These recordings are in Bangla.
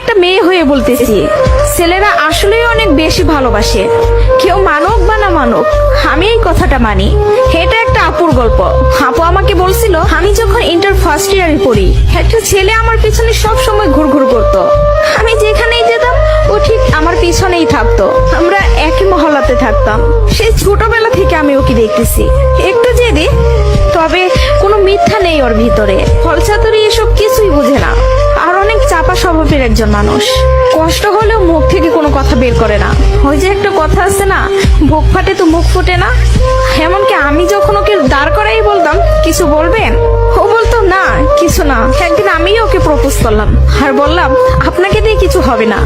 একটা মেয়ে হয়ে বলতেছি, ছেলেরা আসলেই অনেক বেশি ভালোবাসে। কেউ মানুক বা না মানুক, আমি এই কথাটা মানি। এটা একটা আপুর গল্প। আপু আমাকে বলছিল, আমি যখন ইন্টার ফার্স্ট ইয়ারে পড়ি, একটা ছেলে আমার পিছনে সব সময় ঘুরঘুর করতো। আমি যেখানেই যেতাম ও ঠিক আমার পিছনেই থাকতো। আমরা একই মহল্লাতে থাকতাম। সেই ছোটবেলা থেকে আমি ওকে দেখতেছি। একটু জেদি, তবে কোনো মিথ্যা নেই ওর ভিতরে। ফলচাতুরি এসব কিছুই বুঝে না, আর অনেক চাপা স্বভাবের একজন মানুষ। কষ্ট হলেও মুখ থেকে কোনো কথা বের করে না। ওই যে একটা কথা আছে না, বুক ফাটে তো মুখ ফুটে না। এমনকি আমি যখন ওকে দাঁড় করাই বলতাম, কিছু বলবেন, ও বলতো না কিছু না। একদিন আমি ওকে প্রপোজ করলাম আর বললাম, আপনাকে দিয়ে কিছু হবে না,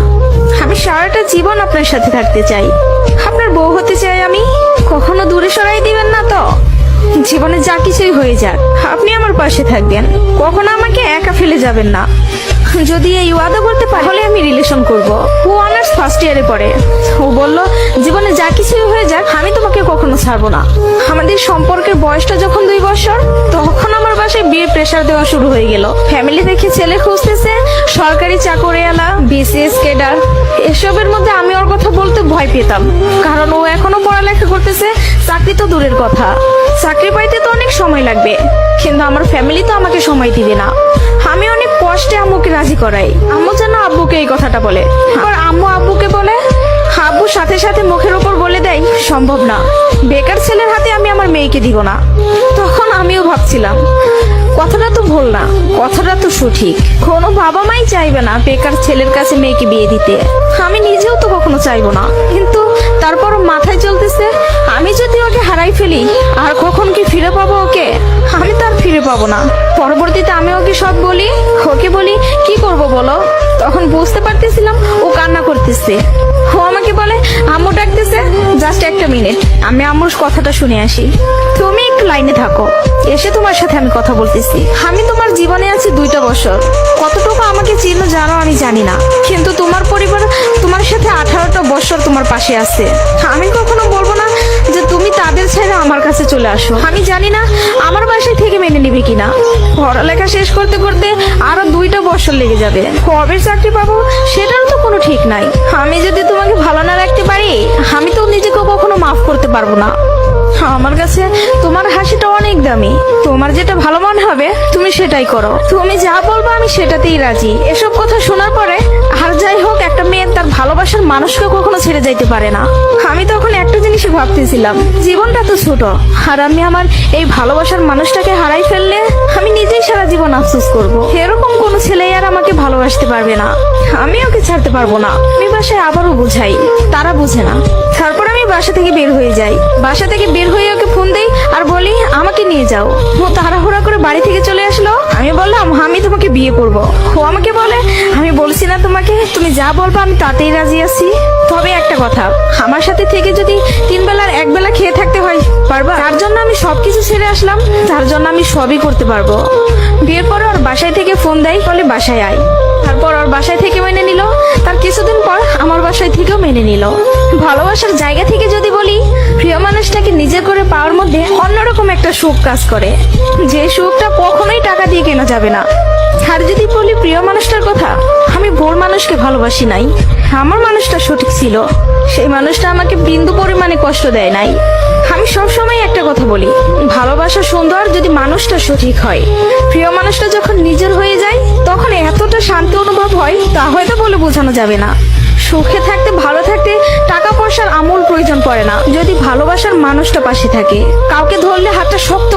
আমি সারাটা জীবন আপনার সাথে থাকতে চাই, আপনার বউ হতে চাই আমি। কখনো দূরে সরাই দিবেন না তো? জীবনে যা কিছুই হয়ে যাক, আপনি আমার পাশে থাকবেন, কখনো আমাকে একা ফেলে যাবেন না। যদি এই ওয়াদা করতে পারি, তাহলে আমি রিলেশন করব। ও অনার্স ফার্স্ট ইয়ারে পড়ে। ও বলল, জীবনে যা কিছুই হয়ে যাক, আমি তোমাকে কখনো ছাড়বো না। আমাদের সম্পর্কের বয়সটা যখন 2 বছর, তখন আমার বাসায় বিয়ের প্রেশার দেওয়া শুরু হয়ে গেল। ফ্যামিলি দেখে ছেলে খুঁজতেছে, সরকারি চাকরিওয়ালা, বিসিএস ক্যাডার। এসবের মধ্যে আমি ওর কথা বলতে ভয় পেতাম, কারণ ও এখনো পড়ালেখা করতেছে। চাকরি তো দূরের কথা, চাকরি পাইতে তো অনেক সময় লাগবে, কিন্তু আমার ফ্যামিলি তো আমাকে সময় দিবে না। আমি অনেক কষ্টে আম্মুকে রাজি করাই। আম্মু যেন আব্বুকে এই কথাটা বলে, আর আম্মু আব্বুকে বলে। আব্বু সাথে সাথে মুখের উপর বলে দেয়, সম্ভব না, বেকার ছেলের হাতে আমি আমার মেয়েকে দিব না। তখন আমিও ভাবছিলাম, কথাটা তো ভুল না, কথাটা তো সঠিক। কোনো বাবা মাই চাইবে না বেকার ছেলের কাছে মেয়েকে বিয়ে দিতে। আমি নিজেও তো কখনো চাইবো না, কিন্তু তারপরও মাথায় চলতেছে, আমি যদি ওকে হারাই ফেলি, আর কখন কি ফিরে পাবো ওকে? আমি তো আর ফিরে পাবো না। পরবর্তীতে আমি ওকে সব বলি, ওকে বলি কি করব বলো। তখন বুঝতে পারতেছিলাম ও কান্না করতেছে। ও আমাকে বলে, আম্মু ডাকতেছে, জাস্ট একটা মিনিট, আমি আম্মুর কথাটা শুনে আসি। তুমি একটু লাইনে থাকো, এসে তোমার সাথে আমি কথা বলতেছি। আমি তোমার জীবনে আছি 2টা বছর, কতটুকু আমাকে চিনো জানো আমি জানি না, কিন্তু তোমার পরিবার তোমার সাথে 18টা বছর তোমার পাশে আছে। আমি কখনো বলবো না যে তুমি তাদের ছেড়ে আমার কাছে চলে আসো। আমি জানি না আমার বাসায় থেকে মেনে নিবে কিনা। পড়ালেখা শেষ করতে করতে আরো 2টা বছর লেগে যাবে। কবে চাকরি পাবো সেটারও তো কোনো ঠিক নাই। আমি যদি তোমাকে ভালো না রাখতে পারি, আমি তো নিজেকে কখনো মাফ করতে পারবো না। আমার কাছে তোমার হাসিটা অনেক দামি। তোমার যেটা ভালো মনে হবে তুমি সেটাই করো। তুমি যা বলবো আমি সেটাতেই রাজি। এসব কথা শোনার পরে, আর যাই হোক, একটা মেয়ে তার ভালোবাসার মানুষকে কখনো ছেড়ে যাইতে পারে না। আমি তখন একটা জিনিসই ভাবতেছিলাম, জীবনটা তো ছোট, আর আমি আমার এই ভালোবাসার মানুষটাকে হারাই ফেললে আমি নিজেই সারা জীবন আফসোস করব। এরকম কোনো ছেলে আর আমাকে ভালোবাসতে পারবে না, আমি ওকে ছাড়তে পারবো না। আমি বাসায় আবারও বুঝাই, তারা বুঝে না। তারপর আমি বাসা থেকে বের হয়ে যাই। বাসা থেকে বের হয়ে ওকে ফোন দেই আর বলি, আমাকে নিয়ে যাও। ও তাড়াহুড়া করে বাড়ি থেকে চলে আসলো। আমি বললাম, আমি তোমাকে বিয়ে করব। ও আমাকে বলে, আমি বলছি না তোমাকে, তুমি যা বলবো আমি তাতেই রাজি আছি। তবে একটা কথা, আমার সাথে থেকে যদি 3 বেলার 1 বেলা খেয়ে থাকতে হয়, পারবা? তার জন্য আমি সবকিছু ছেড়ে আসলাম, তার জন্য আমি সবই করতে পারবো। বিয়ের পরে ওর বাসায় থেকে ফোন দেয়, বলে বাসায় আয়। তারপর ওর বাসায় থেকে মেনে নিল। তার কিছুদিন পর আমার বাসায় থেকেও মেনে নিল। ভালোবাসার জায়গা থেকে যদি বলি, প্রিয় মানুষটাকে নিজে করে পাওয়ার মধ্যে অন্যরকম একটা সুখ কাজ করে, যে সুখটা কখনোই টাকা দিয়ে কেনা যাবে না। আর যদি বলি প্রিয় মানুষটার কথা, আমি ভুল মানুষকে ভালোবাসি নাই, আমার মানুষটা সঠিক ছিল। সেই মানুষটা আমাকে বিন্দু পরিমাণে কষ্ট দেয় নাই। আমি সবসময় একটা কথা বলি, ভালোবাসা সুন্দর যদি মানুষটা সঠিক হয়। প্রিয় মানুষটা যখন নিজের হয়ে যায়, তখন এতটা শান্তি অনুভব হয়, তা হয়তো বলে বোঝানো যাবে না। সুখে থাকতে, ভালো থাকতে টাকা পয়সার আমূল প্রয়োজন পড়ে না, যদি ভালোবাসার মানুষটা পাশে থাকে। কাউকে ধরলে হাতটা শক্ত